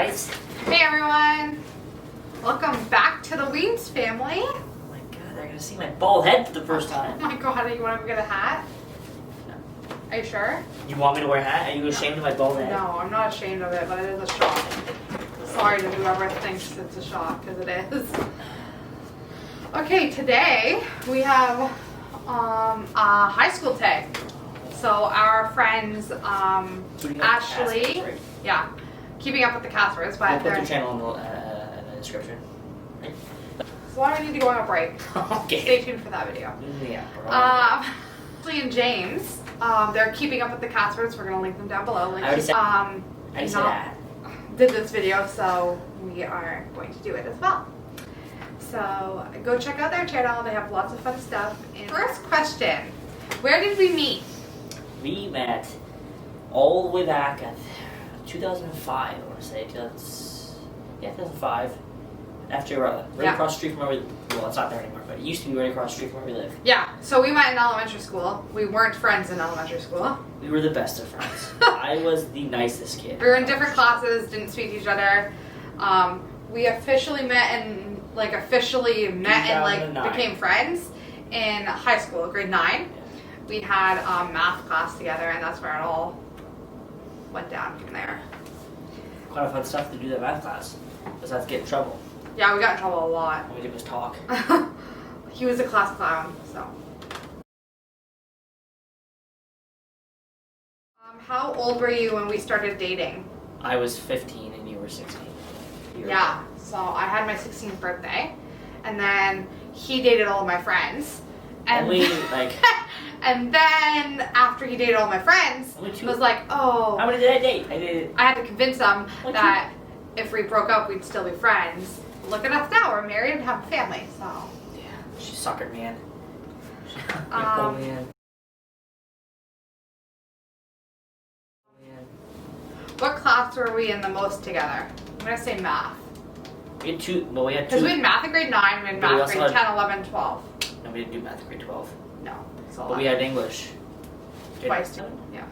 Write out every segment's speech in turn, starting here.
guys. Hey everyone. Welcome back to the Wiens family. Oh my god, they're gonna see my bald head for the first time. Oh my god, you want to get a hat? No. Are you sure? You want me to wear a hat? Are you ashamed of my bald head? No, I'm not ashamed of it, but it is a shock. Sorry to whoever thinks it's a shock, because it is. Okay, today we have a high school tag. So our friends Ashley, yeah, keeping up with the Caspers, but We'll put their channel in the description. Right? So why do we need to go on a break? Okay. Stay tuned for that video. Yeah. Ashley and James, they're keeping up with the Caspers. We're gonna link them down below. Like, I already said that. Did this video, so we are going to do it as well. So go check out their channel. They have lots of fun stuff. And first question: where did we meet? We met all the way back at 2005. I want to say 2005. After right across the street from where we well, it's not there anymore, but it used to be right across the street from where we live. Yeah. So we met in elementary school. We weren't friends in elementary school. We were the best of friends. I was the nicest kid. We were in different classes, didn't speak to each other. We officially met and became friends in high school, grade 9. We had math class together, and that's where it all went down from there. Quite a fun stuff to do that math class. Because I have to get in trouble. Yeah, we got in trouble a lot. All we did was talk. He was a class clown, so. How old were you when we started dating? I was 15 and you were 16. Yeah, so I had my 16th birthday, and then he dated all of my friends. And and then after he dated all my friends, it was like, oh. How many did I date? I had to convince them that if we broke up, we'd still be friends. Look at us now, we're married and have a family, so. Yeah, she suckered man. Man. What class were we in the most together? I'm gonna say math. We had two. Well, we had two. Because we had math in grade 9, we had math in grade 10, 11, 12. No, we didn't do math in grade 12. No. But we had English. Twice too. Yeah.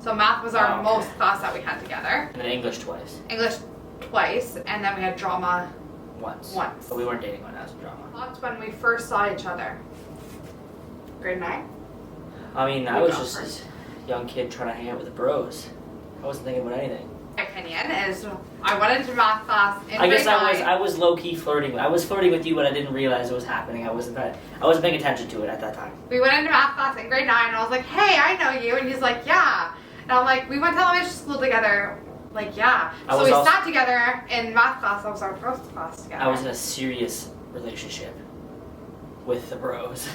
So math was our most class that we had together. And then English twice. English twice, and then we had drama once. But we weren't dating when I was in drama. That's when we first saw each other. Grade 9? I mean, I was just a young kid trying to hang out with the bros. I wasn't thinking about anything. My opinion is I went into math class in I guess grade 9. I was low key flirting. I was flirting with you, but I didn't realize it was happening. I wasn't paying attention to it at that time. We went into math class in grade 9, and I was like, "Hey, I know you," and he's like, "Yeah," and I'm like, "We went to elementary school together." Like, yeah. So we sat together in math class. That was our first class together. I was in a serious relationship with the bros.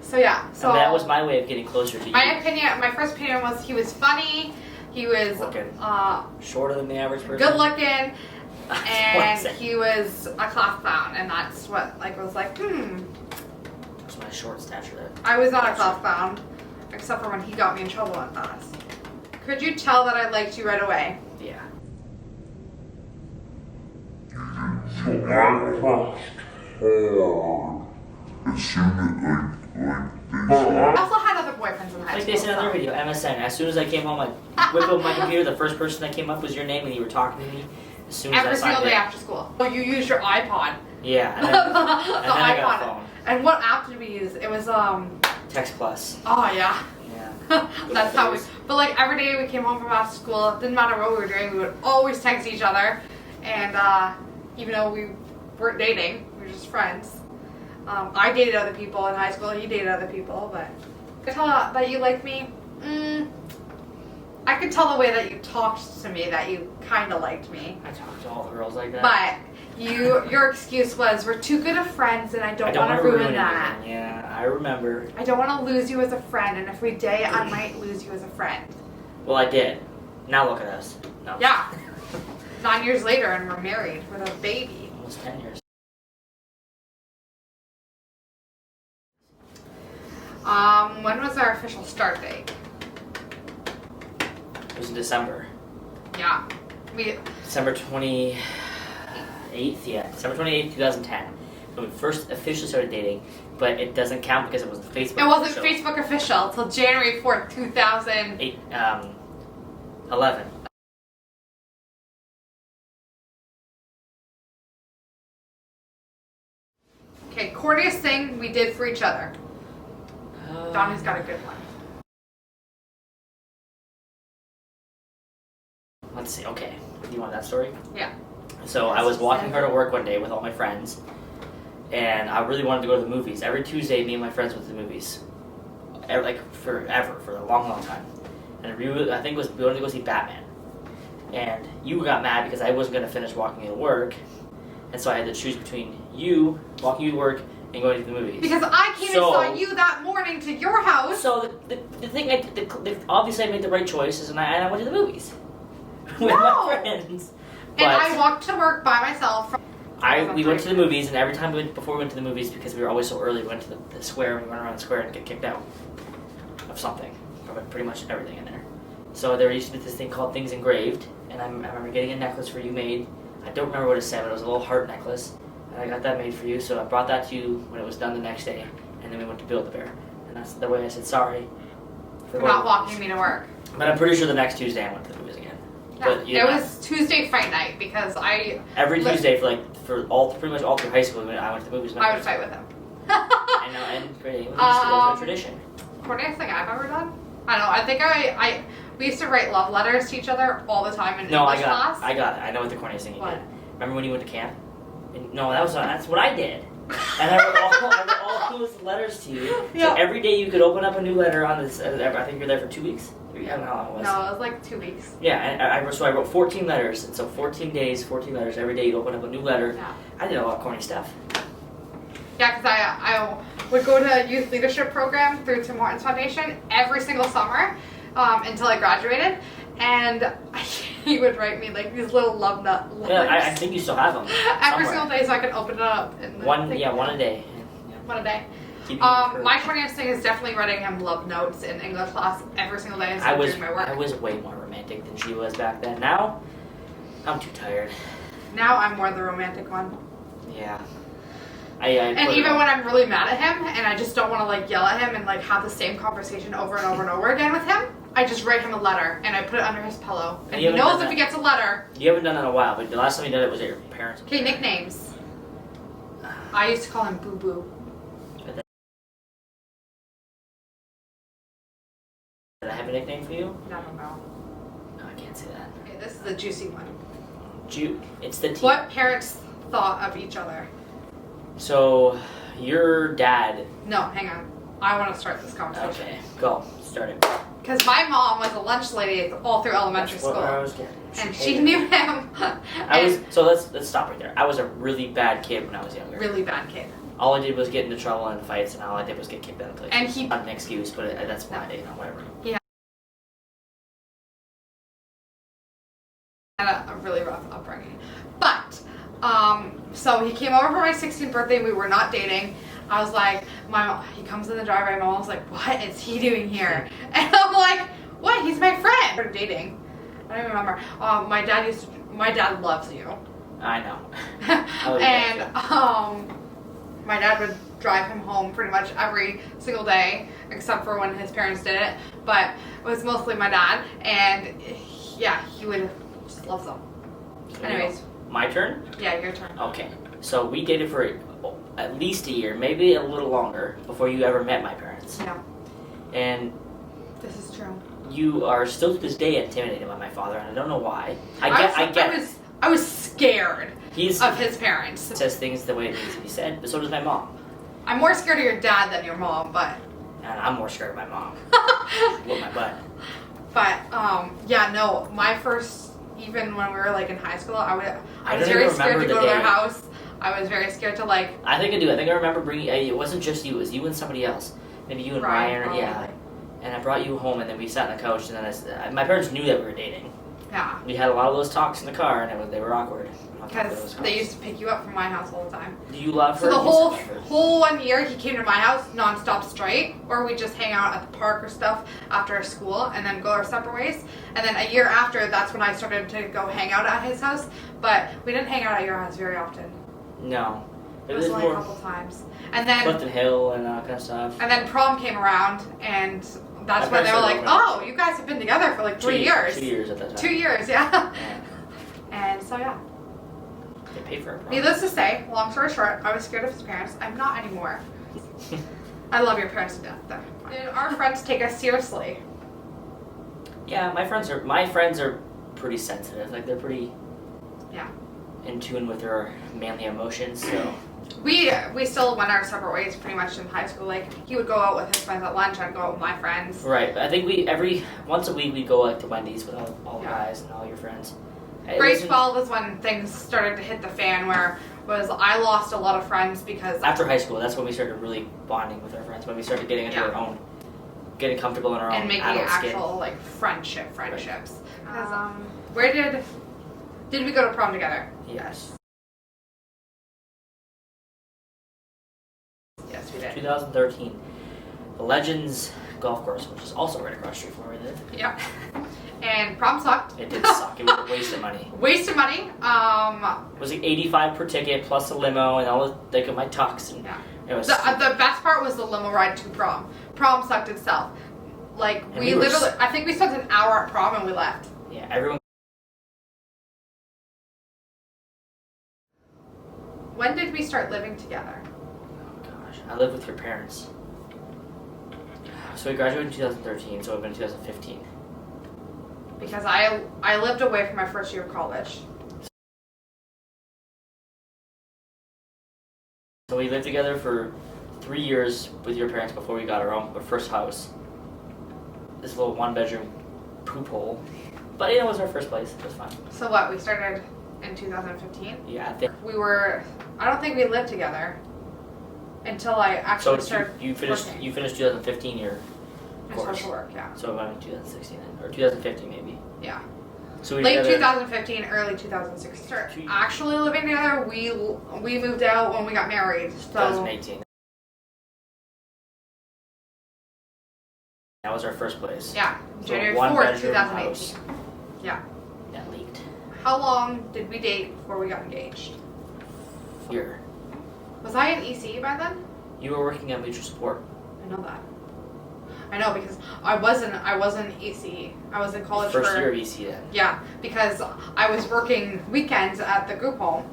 So yeah, so and that was my way of getting closer to you. My first opinion was he was funny, he was shorter than the average person, good looking, and he was a class clown, and that's what was like, That's my short stature there. I was not a class clown, except for when he got me in trouble in class. Could you tell that I liked you right away? Yeah. I also had other boyfriends in high school. Like they said on their video, MSN. As soon as I came home, I whipped up my computer. The first person that came up was your name, and you were talking to me. As soon as every single day after school. Oh, you used your iPod. Yeah, and then I got a phone. And what app did we use? It was Text Plus. Oh yeah. Yeah. That's how we. But like every day we came home from after school, it didn't matter what we were doing, we would always text each other, and even though we weren't dating, we were just friends. I dated other people in high school. He dated other people, but I could tell that you liked me. I could tell the way that you talked to me that you kind of liked me. I talk to all the girls like that. But your excuse was we're too good of friends, and I don't want to ruin that. Anything. Yeah, I remember. I don't want to lose you as a friend, and if we date, I might lose you as a friend. Well, I did. Now look at us. No. Yeah. 9 years later, and we're married with a baby. Almost 10 years. When was our official start date? It was in December. Yeah. December 28th, yeah. December 28th, 2010. when we first officially started dating, but it doesn't count because it wasn't Facebook. It wasn't official. Facebook official until January 4th, 11. Okay, corniest thing we did for each other. Donnie's got a good one. Let's see. Okay, do you want that story? Yeah. So I was walking her to work one day with all my friends, and I really wanted to go to the movies. Every Tuesday, me and my friends went to the movies, like forever, for a long, long time. And I think we wanted to go see Batman. And you got mad because I wasn't going to finish walking you to work, and so I had to choose between you walking you to work and going to the movies. Because I came and saw you that morning to your house. So the thing, obviously I made the right choices, and I went to the movies with my friends. And I walked to work by myself. We went to the movies, and every time before we went to the movies, because we were always so early, we went to the square, and we went around the square and get kicked out of something, from pretty much everything in there. So there used to be this thing called Things Engraved, and I remember getting a necklace for you made. I don't remember what it said, but it was a little heart necklace, and I got that made for you, so I brought that to you when it was done the next day, and then we went to Build-A-Bear. And that's the way I said sorry for not walking me to work. But I'm pretty sure the next Tuesday I went to the movies again. Yeah, it was Tuesday fight night because every Tuesday pretty much all through high school I went to the movies. I would fight with him. I know, and great. It was a tradition. Corniest thing I've ever done? I don't know. I think we used to write love letters to each other all the time in English class. I got it. I know what the corniest thing you did. Remember when you went to camp? No, that's what I did. And I wrote all those letters to you. Yeah. So every day you could open up a new letter on this. I think you were there for 2 weeks. I don't know how long it was. No, it was like 2 weeks. Yeah, and I wrote 14 letters, and so 14 days, 14 letters. Every day you'd open up a new letter. Yeah. I did a lot of corny stuff. Yeah, because I would go to a youth leadership program through Tim Hortons Foundation every single summer until I graduated, and he would write me like these little love nut letters. Yeah, I think you still have them. Every single day, so I can open it up. And one a day. Yeah. One a day. My corniest thing is definitely writing him love notes in English class every single day instead of doing my work. I was way more romantic than she was back then. Now, I'm too tired. Now I'm more the romantic one. Yeah. And even when I'm really mad at him and I just don't want to like yell at him and like have the same conversation over and over and over again with him, I just write him a letter and I put it under his pillow. And he knows if he gets a letter. You haven't done that in a while, but the last time you did it was at your parents'. Okay, nicknames. I used to call him Boo Boo. Did I have a nickname for you? I don't know. No, I can't say that. Okay, this is the juicy one. It's the T. What parents thought of each other? So, your dad... No, hang on. I want to start this conversation. Okay, go. Start it. Because my mom was a lunch lady all through elementary school. What I was getting. And she knew him. So let's stop right there. I was a really bad kid when I was younger. Really bad kid. All I did was get into trouble and fights, and all I did was get kicked out of place. And he... Not an excuse, but that's why, whatever. Yeah. Had a really rough upbringing. But, so he came over for my 16th birthday, and we were not dating. I was like, he comes in the driveway, my mom was like, what is he doing here? And I'm like, what? He's my friend. We're dating. I don't even remember. My dad loves you. I know. And, my dad would drive him home pretty much every single day, except for when his parents did it. But it was mostly my dad, and yeah, he would just love them. Anyways. My turn? Yeah, your turn. Okay. So we dated for at least a year, maybe a little longer, before you ever met my parents. Yeah. And this is true. You are still to this day intimidated by my father, and I don't know why. I was scared of his parents. He says things the way it needs to be said, but so does my mom. I'm more scared of your dad than your mom, but... And I'm more scared of my mom. With my butt. But, yeah, no, my first... Even when we were, like, in high school, I was very scared to go to their house. I was very scared to, like... I think I do. I think I remember bringing... It wasn't just you. It was you and somebody else. Maybe you and Ryan. Yeah. And I brought you home, and then we sat on the couch, and then my parents knew that we were dating. Yeah. We had a lot of those talks in the car, and they were awkward. Because they used to pick you up from my house all the time. Do you love her? So the whole 1 year, he came to my house nonstop straight, or we just hang out at the park or stuff after school, and then go our separate ways. And then a year after, that's when I started to go hang out at his house. But we didn't hang out at your house very often. No. It was only a couple times. And then Clifton Hill and kind of stuff. And then prom came around, and that's when they were like, "Oh, you guys have been together for like 3 years." 2 years at that time. 2 years, yeah. And so yeah. They paid for it. Needless to say, long story short, I was scared of his parents. I'm not anymore. I love your parents to death, though. Did our friends take us seriously? Yeah, my friends are pretty sensitive. Like they're pretty in tune with their manly emotions. So we still went our separate ways pretty much in high school. Like he would go out with his friends at lunch, I'd go out with my friends. Right. I think once a week we'd go like to Wendy's with all the guys and all your friends. Grade 12 was when things started to hit the fan, where I lost a lot of friends because after high school, that's when we started really bonding with our friends. When we started getting into our own, getting comfortable in our own and making adult actual skin. like friendships. Right. Where did we go to prom together? Yes. Yes, we did. 2013, the Legends Golf Course, which is also right across the street from where we live. Yeah. And prom sucked. It did suck. It was a waste of money. Waste of money. It was like $85 per ticket plus a limo and all like my tux and it was. The best part was the limo ride to prom. Prom sucked itself. Like we literally, I think we spent an hour at prom and we left. Yeah, everyone. When did we start living together? Oh gosh, I lived with your parents. So we graduated in 2013, so it would have been 2015. Because I lived away for my first year of college. So we lived together for 3 years with your parents before we got our first house. This little 1-bedroom poop hole. But it was our first place. It was fun. So what, we started in 2015? Yeah, I think. I don't think we lived together until I actually started you finished 2015 your course. Social work, yeah. So about 2016 or 2015 maybe. Yeah. So we late 2015, early 2016. Actually living together, we moved out when we got married. So 2018. That was our first place. Yeah, so January 4th, 2018. House. Yeah. That leaked. How long did we date before we got engaged? A year. Was I in EC by then? You were working at Mutual Support. I know that. I know because I wasn't EC. I was in college first year of EC then. Yeah, because I was working weekends at the group home,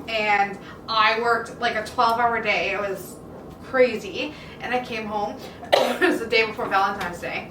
and I worked like a 12-hour day. It was crazy, and I came home. It was the day before Valentine's Day,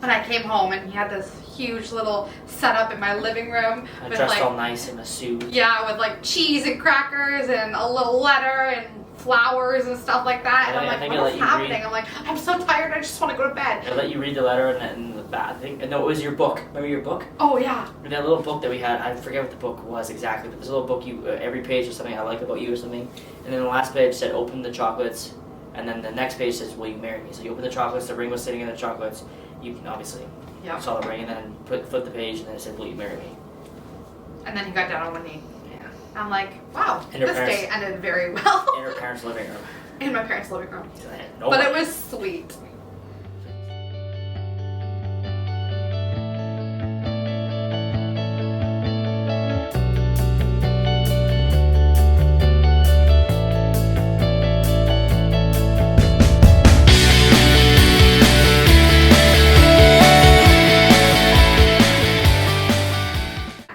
and I came home, and he had this huge little setup in my living room. I dressed all nice in a suit. Yeah, with like cheese and crackers and a little letter and flowers and stuff like that. And I'm like, what's happening? I'm like, I'm so tired, I just want to go to bed. I let you read the letter and the back. No, it was your book. Remember your book? Oh, yeah. That little book that we had, I forget what the book was exactly, but there's a little book, every page was something I like about you or something. And then the last page said, open the chocolates. And then the next page says, will you marry me? So you open the chocolates, the ring was sitting in the chocolates. You obviously saw the ring, and then flip the page, and then it said, will you marry me? And then he got down on one knee. Yeah. I'm like, wow, this day ended very well. In her parents' living room. In my parents' living room. No but it was sweet.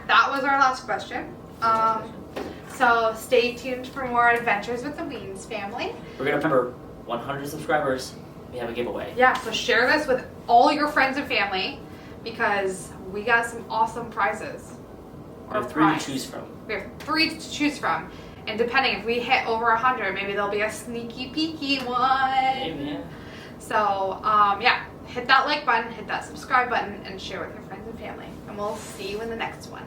That was our last question. So stay tuned for more adventures with the Wiens family. We're going to remember 100 subscribers. We have a giveaway. Yeah, so share this with all your friends and family because we got some awesome prizes. We have 3 to choose from. We have 3 to choose from. And depending, if we hit over 100, maybe there'll be a sneaky peeky one. Maybe, yeah. So, yeah, hit that like button, hit that subscribe button, and share with your friends and family. And we'll see you in the next one.